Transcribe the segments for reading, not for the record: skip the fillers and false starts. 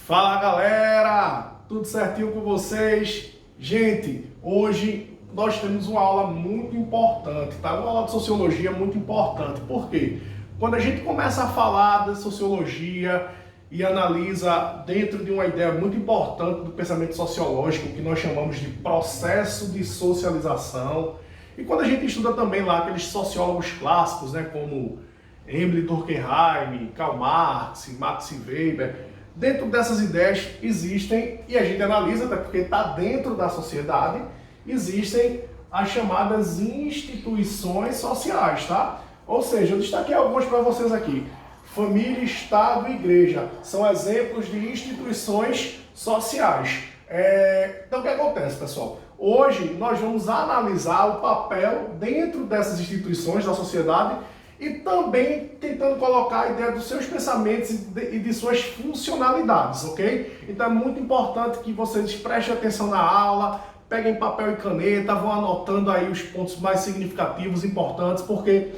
Fala galera, tudo certinho com vocês? Gente, hoje nós temos uma aula muito importante, tá? Uma aula de sociologia muito importante. Por quê? Quando a gente começa a falar da sociologia e analisa dentro de uma ideia muito importante do pensamento sociológico, que nós chamamos de processo de socialização, e quando a gente estuda também lá aqueles sociólogos clássicos, né, como Emile Durkheim, Karl Marx, Max Weber, dentro dessas ideias existem, e a gente analisa, até porque está dentro da sociedade, existem as chamadas instituições sociais, tá? Ou seja, eu destaquei algumas para vocês aqui. Família, Estado e Igreja são exemplos de instituições sociais. Então o que acontece, pessoal? Hoje nós vamos analisar o papel dentro dessas instituições da sociedade e também tentando colocar a ideia dos seus pensamentos e de suas funcionalidades, ok? Então é muito importante que vocês prestem atenção na aula, peguem papel e caneta, vão anotando aí os pontos mais significativos, importantes, porque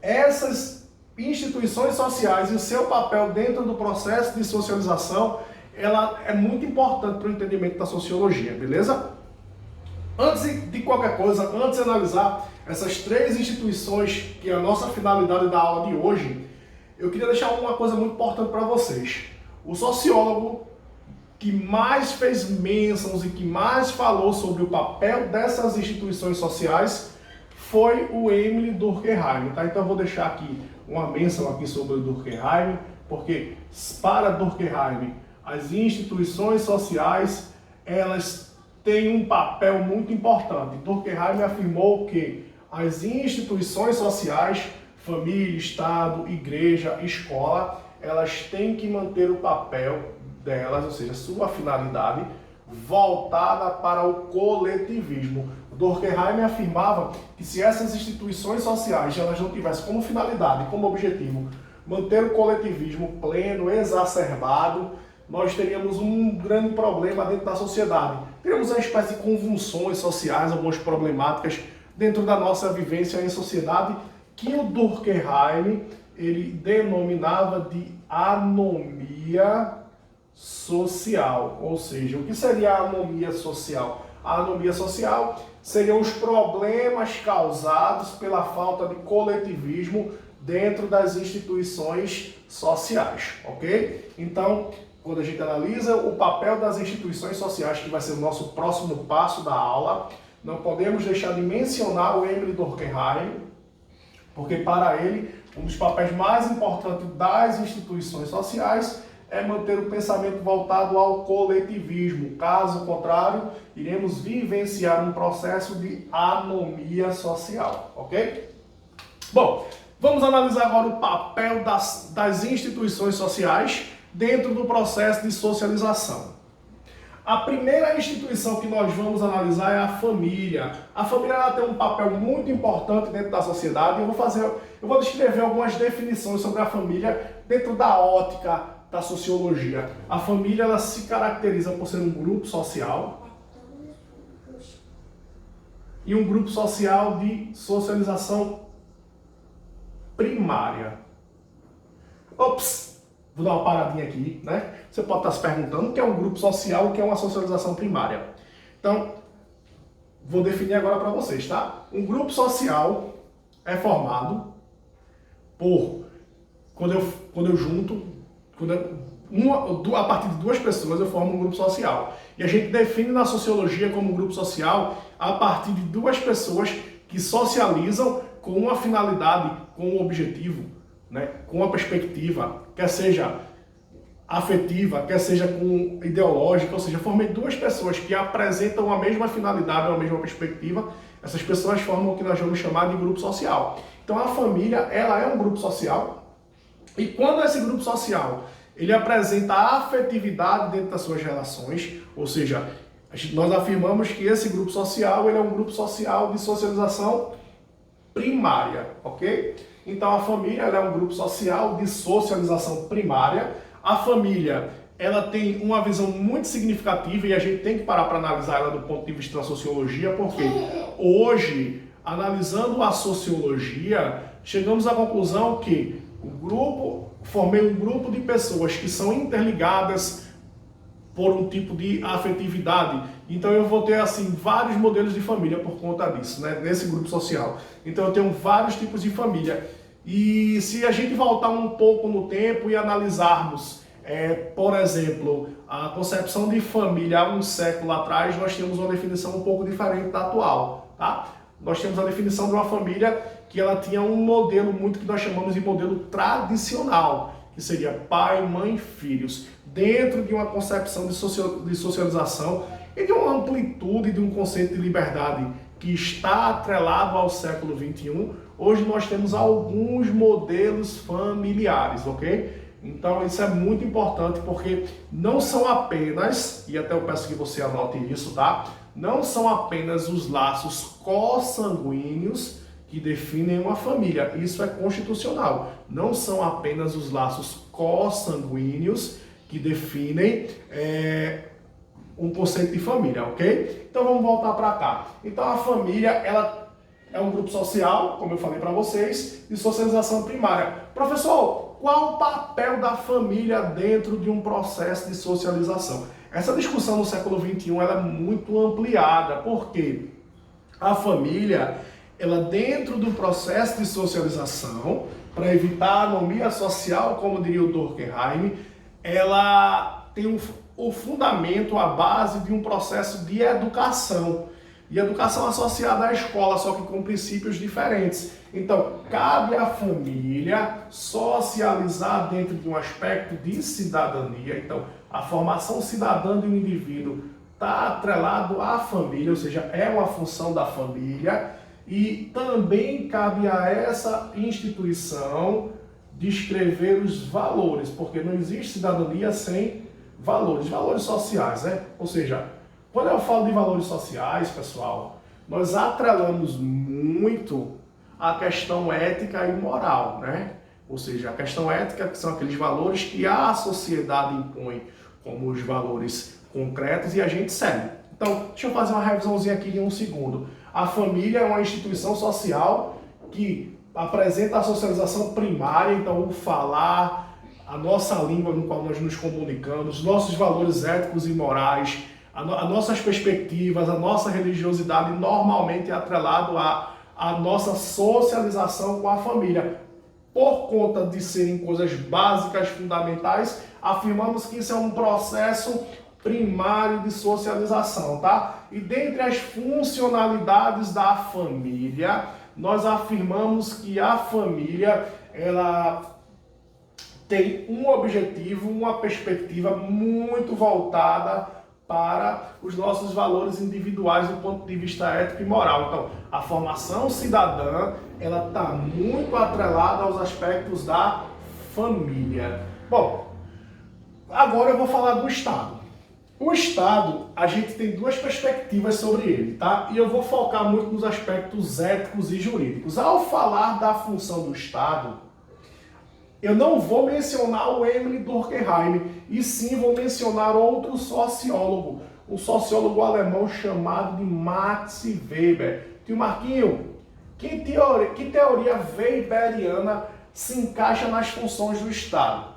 essas instituições sociais e o seu papel dentro do processo de socialização, ela é muito importante para o entendimento da sociologia, beleza? Antes de qualquer coisa, antes de analisar essas três instituições, que é a nossa finalidade da aula de hoje, eu queria deixar uma coisa muito importante para vocês. O sociólogo que mais fez menções e que mais falou sobre o papel dessas instituições sociais foi o Emile Durkheim, tá? Então eu vou deixar aqui uma menção aqui sobre o Durkheim, porque para Durkheim as instituições sociais, elas têm um papel muito importante. Durkheim afirmou que as instituições sociais, família, Estado, igreja, escola, elas têm que manter o papel delas, ou seja, sua finalidade, voltada para o coletivismo. Durkheim afirmava que se essas instituições sociais elas não tivessem como finalidade, como objetivo, manter o coletivismo pleno, exacerbado, nós teríamos um grande problema dentro da sociedade. Teríamos uma espécie de convulsões sociais, algumas problemáticas dentro da nossa vivência em sociedade, que o Durkheim ele denominava de anomia social. Ou seja, o que seria a anomia social? A anomia social seriam os problemas causados pela falta de coletivismo dentro das instituições sociais, ok? Então, quando a gente analisa o papel das instituições sociais, que vai ser o nosso próximo passo da aula, não podemos deixar de mencionar o Emile Durkheim, porque para ele, um dos papéis mais importantes das instituições sociais é manter o pensamento voltado ao coletivismo. Caso contrário, iremos vivenciar um processo de anomia social, ok? Bom, vamos analisar agora o papel das instituições sociais dentro do processo de socialização. A primeira instituição que nós vamos analisar é a família. A família ela tem um papel muito importante dentro da sociedade. Eu vou descrever algumas definições sobre a família dentro da ótica da sociologia. A família ela se caracteriza por ser um grupo social e um grupo social de socialização primária. Ops! Vou dar uma paradinha aqui, né? Você pode estar se perguntando o que é um grupo social, o que é uma socialização primária. Então, vou definir agora para vocês, tá? Um grupo social é formado por, a partir de duas pessoas eu formo um grupo social. E a gente define na sociologia como um grupo social a partir de duas pessoas que socializam com uma finalidade, com um objetivo, né? Com uma perspectiva, quer seja afetiva, quer seja com ideológica, ou seja, formei duas pessoas que apresentam a mesma finalidade, a mesma perspectiva. Essas pessoas formam o que nós vamos chamar de grupo social. Então a família, ela é um grupo social, e quando esse grupo social ele apresenta a afetividade dentro das suas relações, ou seja, nós afirmamos que esse grupo social ele é um grupo social de socialização primária, ok? Então a família ela é um grupo social de socialização primária. A família ela tem uma visão muito significativa e a gente tem que parar para analisar ela do ponto de vista da sociologia, porque hoje, analisando a sociologia, chegamos à conclusão que formei um grupo de pessoas que são interligadas por um tipo de afetividade. Então eu vou ter assim vários modelos de família por conta disso, né? Nesse grupo social. Então eu tenho vários tipos de família. E se a gente voltar um pouco no tempo e analisarmos, por exemplo, a concepção de família há um século atrás, nós temos uma definição um pouco diferente da atual, tá? Nós temos a definição de uma família que ela tinha um modelo muito que nós chamamos de modelo tradicional, que seria pai, mãe, filhos, dentro de uma concepção de socialização e de uma amplitude de um conceito de liberdade que está atrelado ao século XXI. Hoje nós temos alguns modelos familiares, ok? Então isso é muito importante porque não são apenas, e até eu peço que você anote isso, tá? Não são apenas os laços consanguíneos que definem uma família. Isso é constitucional. Não são apenas os laços consanguíneos que definem um conceito de família, ok? Então vamos voltar para cá. Então a família, ela é um grupo social, como eu falei para vocês, de socialização primária. Professor, qual o papel da família dentro de um processo de socialização? Essa discussão no século XXI ela é muito ampliada, porque a família, ela dentro do processo de socialização, para evitar a anomia social, como diria o Durkheim, ela tem o fundamento, a base de um processo de educação. E educação associada à escola, só que com princípios diferentes. Então, cabe à família socializar dentro de um aspecto de cidadania. Então, a formação cidadã de um indivíduo está atrelado à família, ou seja, é uma função da família. E também cabe a essa instituição descrever os valores, porque não existe cidadania sem valores sociais, né? Ou seja, quando eu falo de valores sociais, pessoal, nós atrelamos muito a questão ética e moral, né? Ou seja, a questão ética, que são aqueles valores que a sociedade impõe como os valores concretos e a gente segue. Então, deixa eu fazer uma revisãozinha aqui em um segundo. A família é uma instituição social que apresenta a socialização primária, então o falar, a nossa língua no qual nós nos comunicamos, nossos valores éticos e morais, as nossas perspectivas, a nossa religiosidade normalmente é atrelado à nossa socialização com a família. Por conta de serem coisas básicas, fundamentais, afirmamos que isso é um processo primário de socialização, tá? E dentre as funcionalidades da família, nós afirmamos que a família, ela tem um objetivo, uma perspectiva muito voltada para os nossos valores individuais do ponto de vista ético e moral. Então, a formação cidadã, ela está muito atrelada aos aspectos da família. Bom, agora eu vou falar do Estado. O Estado, a gente tem duas perspectivas sobre ele, tá? E eu vou focar muito nos aspectos éticos e jurídicos. Ao falar da função do Estado, eu não vou mencionar o Emile Durkheim, e sim vou mencionar outro sociólogo, um sociólogo alemão chamado de Max Weber. Tio Marquinho, que teoria weberiana se encaixa nas funções do Estado?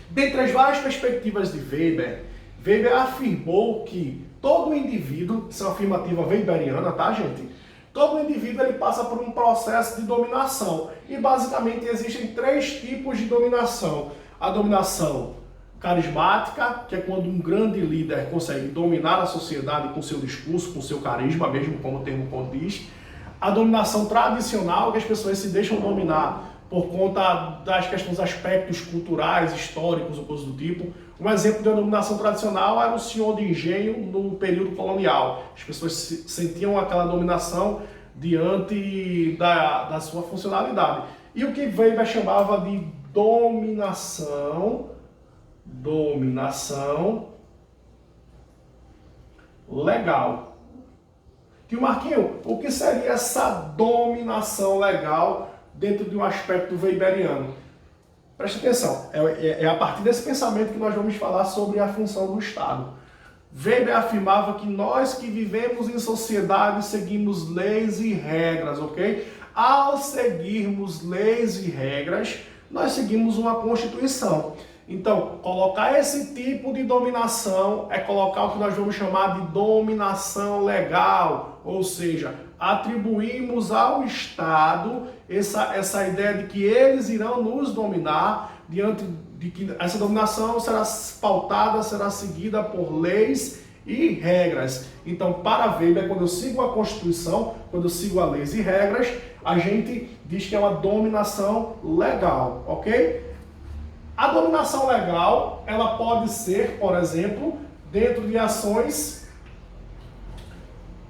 Dentre as várias perspectivas de Weber, Weber afirmou que todo indivíduo, isso é uma afirmativa weberiana, tá, gente? Todo indivíduo ele passa por um processo de dominação. E basicamente existem três tipos de dominação. A dominação carismática, que é quando um grande líder consegue dominar a sociedade com seu discurso, com seu carisma, mesmo como o termo condiz. A dominação tradicional, que as pessoas se deixam dominar por conta das questões, aspectos culturais, históricos ou coisas do tipo. Um exemplo de uma dominação tradicional era o senhor de engenho no período colonial. As pessoas sentiam aquela dominação diante da sua funcionalidade. E o que Weber chamava de dominação legal. Tio Marquinho, o que seria essa dominação legal dentro de um aspecto weberiano? Preste atenção, é a partir desse pensamento que nós vamos falar sobre a função do Estado. Weber afirmava que nós que vivemos em sociedade seguimos leis e regras, ok? Ao seguirmos leis e regras, nós seguimos uma Constituição. Então, colocar esse tipo de dominação é colocar o que nós vamos chamar de dominação legal, ou seja, atribuímos ao Estado essa ideia de que eles irão nos dominar, diante de que essa dominação será pautada, será seguida por leis e regras. Então, para Weber, quando eu sigo a Constituição, quando eu sigo as leis e regras, a gente diz que é uma dominação legal, ok? A dominação legal, ela pode ser, por exemplo, dentro de ações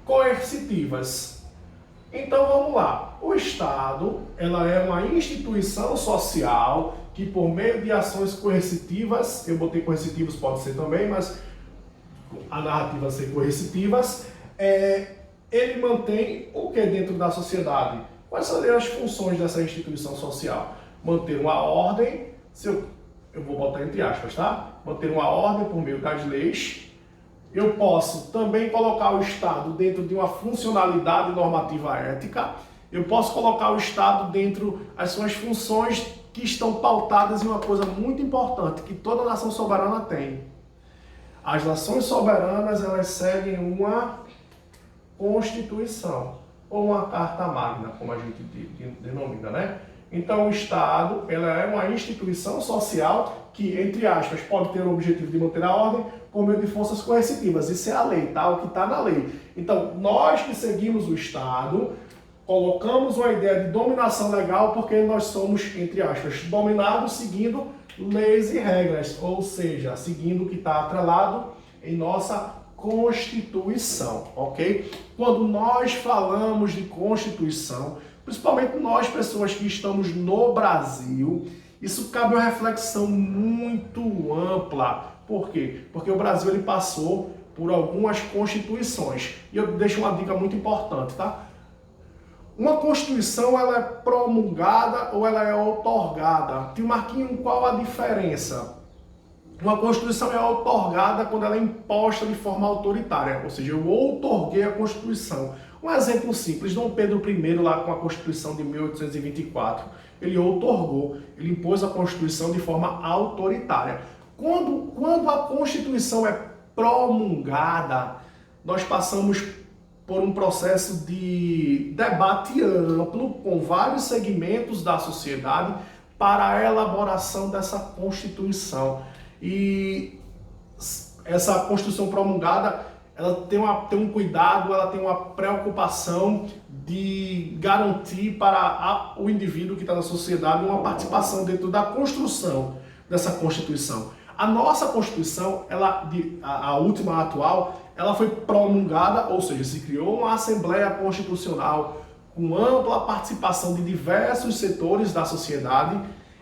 coercitivas. Então vamos lá. O Estado, ela é uma instituição social que por meio de ações coercitivas, eu botei coercitivos, pode ser também, mas a narrativa ser coercitivas, ele mantém o que dentro da sociedade? Quais seriam as funções dessa instituição social? Manter uma ordem, eu vou botar entre aspas, tá? Manter uma ordem por meio das leis. Eu posso também colocar o Estado dentro de uma funcionalidade normativa ética. Eu posso colocar o Estado dentro das suas funções que estão pautadas em uma coisa muito importante, que toda nação soberana tem. As nações soberanas, elas seguem uma Constituição, ou uma Carta Magna, como a gente denomina, né? Então, o Estado, ela é uma instituição social que, entre aspas, pode ter o objetivo de manter a ordem por meio de forças coercitivas. Isso é a lei, tá? O que está na lei. Então, nós que seguimos o Estado, colocamos uma ideia de dominação legal porque nós somos, entre aspas, dominados seguindo leis e regras, ou seja, seguindo o que está atrelado em nossa Constituição, ok? Quando nós falamos de Constituição, principalmente nós, pessoas que estamos no Brasil, isso cabe uma reflexão muito ampla. Por quê? Porque o Brasil ele passou por algumas constituições. E eu deixo uma dica muito importante, tá? Uma Constituição, ela é promulgada ou ela é outorgada? Tio Marquinhos, qual a diferença? Uma Constituição é outorgada quando ela é imposta de forma autoritária, ou seja, eu outorguei a Constituição. Um exemplo simples, Dom Pedro I, lá com a Constituição de 1824, ele outorgou, ele impôs a Constituição de forma autoritária. Quando a Constituição é promulgada, nós passamos por um processo de debate amplo com vários segmentos da sociedade para a elaboração dessa Constituição. E essa Constituição promulgada, ela tem um cuidado, ela tem uma preocupação de garantir para o indivíduo que está na sociedade uma participação dentro da construção dessa Constituição. A nossa Constituição, a última atual, ela foi promulgada, ou seja, se criou uma Assembleia Constitucional com ampla participação de diversos setores da sociedade.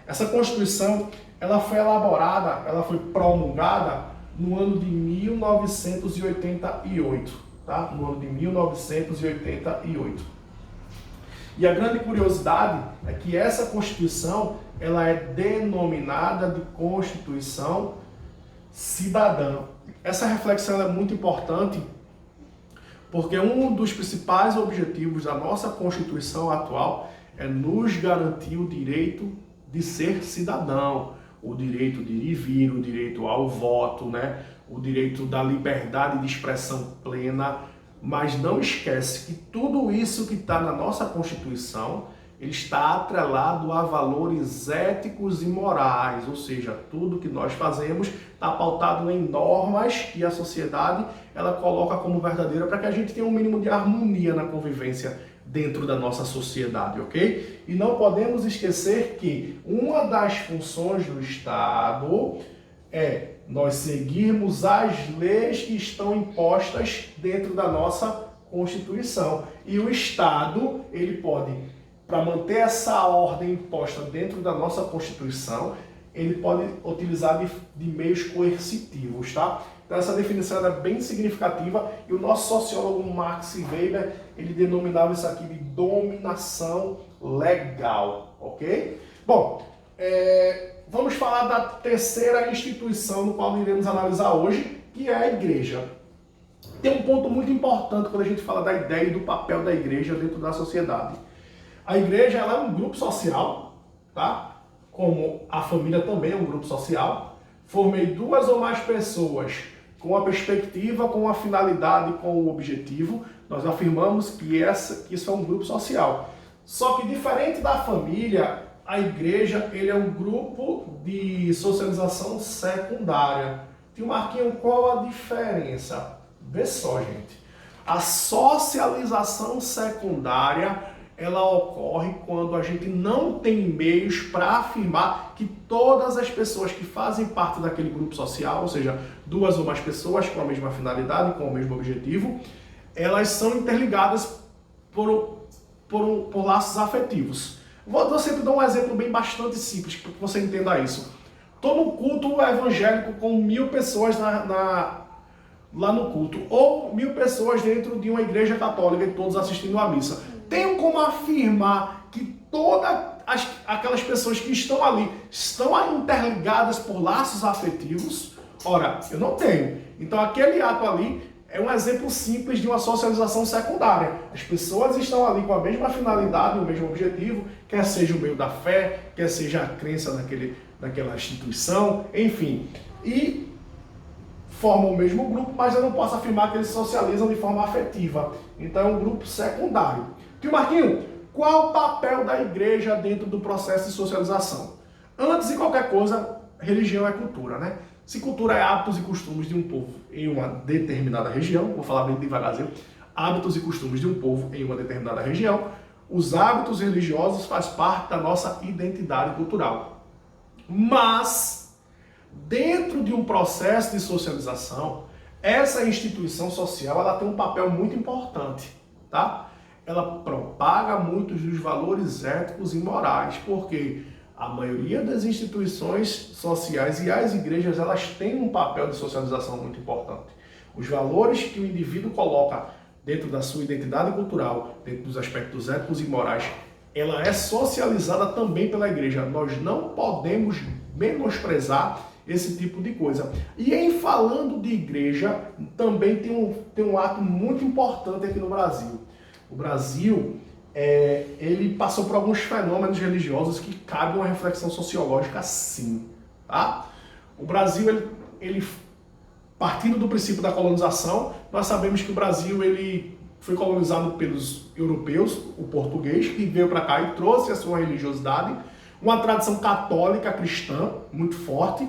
Essa Constituição, ela foi elaborada, ela foi promulgada no ano de 1988, tá? No ano de 1988. E a grande curiosidade é que essa Constituição, ela é denominada de Constituição Cidadã. Essa reflexão é muito importante porque um dos principais objetivos da nossa Constituição atual é nos garantir o direito de ser cidadão, o direito de ir e vir, o direito ao voto, né? O direito da liberdade de expressão plena, mas não esquece que tudo isso que está na nossa Constituição, ele está atrelado a valores éticos e morais, ou seja, tudo que nós fazemos está pautado em normas que a sociedade ela coloca como verdadeira para que a gente tenha um mínimo de harmonia na convivência dentro da nossa sociedade, ok? E não podemos esquecer que uma das funções do Estado é nós seguirmos as leis que estão impostas dentro da nossa Constituição. E o Estado, ele pode, para manter essa ordem imposta dentro da nossa Constituição, ele pode utilizar de meios coercitivos, tá? Então essa definição é bem significativa e o nosso sociólogo Max Weber, ele denominava isso aqui de dominação legal, ok? Bom, vamos falar da terceira instituição no qual iremos analisar hoje, que é a igreja. Tem um ponto muito importante quando a gente fala da ideia e do papel da igreja dentro da sociedade. A igreja ela é um grupo social, tá? Como a família também é um grupo social. formei duas ou mais pessoas com a perspectiva, com a finalidade, com o objetivo, nós afirmamos que isso é um grupo social. Só que diferente da família, a igreja ele é um grupo de socialização secundária. Tio Marquinho, qual a diferença? Vê só, gente. A socialização secundária ela ocorre quando a gente não tem meios para afirmar que todas as pessoas que fazem parte daquele grupo social, ou seja, duas ou mais pessoas com a mesma finalidade, com o mesmo objetivo, elas são interligadas por laços afetivos. Vou sempre dar um exemplo bem bastante simples para que você entenda isso. Estou no culto evangélico com 1000 pessoas lá no culto, ou 1000 pessoas dentro de uma igreja católica e todos assistindo à missa. Tenho como afirmar que todas aquelas pessoas que estão ali estão interligadas por laços afetivos? Ora, eu não tenho. Então aquele ato ali é um exemplo simples de uma socialização secundária. As pessoas estão ali com a mesma finalidade, o mesmo objetivo, quer seja o meio da fé, quer seja a crença naquela instituição, enfim. E formam o mesmo grupo, mas eu não posso afirmar que eles socializam de forma afetiva. Então é um grupo secundário. Tio Marquinho, qual o papel da igreja dentro do processo de socialização? Antes de qualquer coisa, religião é cultura, né? Se cultura é hábitos e costumes de um povo em uma determinada região, vou falar bem devagarzinho, hábitos e costumes de um povo em uma determinada região, os hábitos religiosos fazem parte da nossa identidade cultural. Mas, dentro de um processo de socialização, essa instituição social ela tem um papel muito importante, tá? Ela propaga muitos dos valores éticos e morais, porque a maioria das instituições sociais e as igrejas elas têm um papel de socialização muito importante. Os valores que o indivíduo coloca dentro da sua identidade cultural, dentro dos aspectos éticos e morais, ela é socializada também pela igreja. Nós não podemos menosprezar esse tipo de coisa. E em falando de igreja, também tem um ato muito importante aqui no Brasil. O Brasil, ele passou por alguns fenômenos religiosos que cabe uma reflexão sociológica sim, tá? O Brasil, ele partindo do princípio da colonização, nós sabemos que o Brasil ele foi colonizado pelos europeus, o português, que veio para cá e trouxe a sua religiosidade, uma tradição católica cristã muito forte.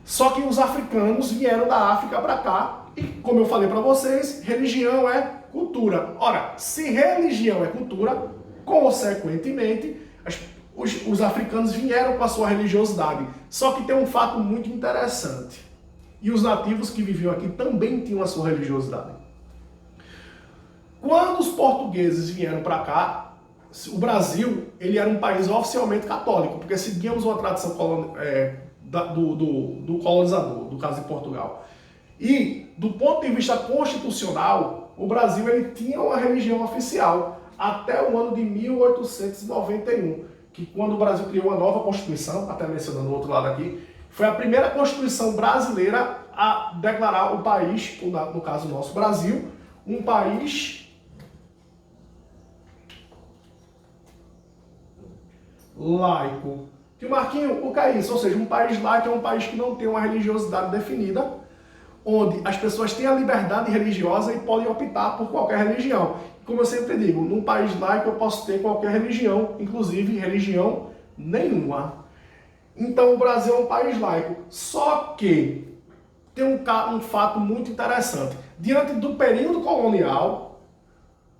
Só que os africanos vieram da África para cá e, como eu falei para vocês, religião é cultura. Ora, se religião é cultura, consequentemente, os africanos vieram com a sua religiosidade. Só que tem um fato muito interessante. E os nativos que viviam aqui também tinham a sua religiosidade. Quando os portugueses vieram para cá, o Brasil ele era um país oficialmente católico, porque seguíamos uma tradição do colonizador, no caso de Portugal. E, do ponto de vista constitucional, o Brasil ele tinha uma religião oficial até o ano de 1891, que quando o Brasil criou uma nova Constituição, até mencionando o outro lado aqui, foi a primeira Constituição brasileira a declarar o país, no caso nosso Brasil, um país laico. Que Marquinho, o que é isso? Ou seja, um país laico é um país que não tem uma religiosidade definida, onde as pessoas têm a liberdade religiosa e podem optar por qualquer religião. Como eu sempre digo, num país laico eu posso ter qualquer religião, inclusive religião nenhuma. Então o Brasil é um país laico. Só que tem um fato muito interessante. Diante do período colonial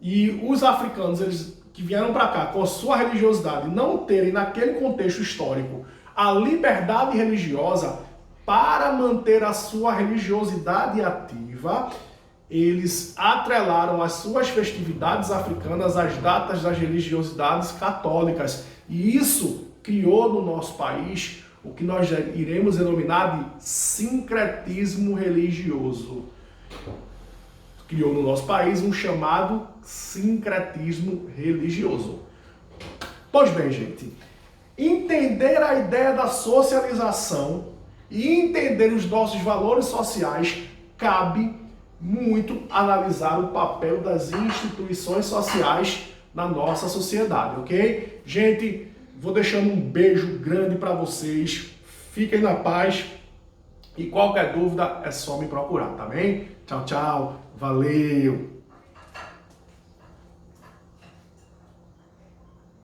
e os africanos eles que vieram para cá com a sua religiosidade não terem naquele contexto histórico a liberdade religiosa para manter a sua religiosidade ativa, eles atrelaram as suas festividades africanas às datas das religiosidades católicas. E isso criou no nosso país o que nós iremos denominar de sincretismo religioso. Criou no nosso país um chamado sincretismo religioso. Pois bem, gente, entender a ideia da socialização e entender os nossos valores sociais, cabe muito analisar o papel das instituições sociais na nossa sociedade, ok? Gente, vou deixando um beijo grande para vocês. Fiquem na paz e qualquer dúvida é só me procurar, tá bem? Tchau, tchau. Valeu!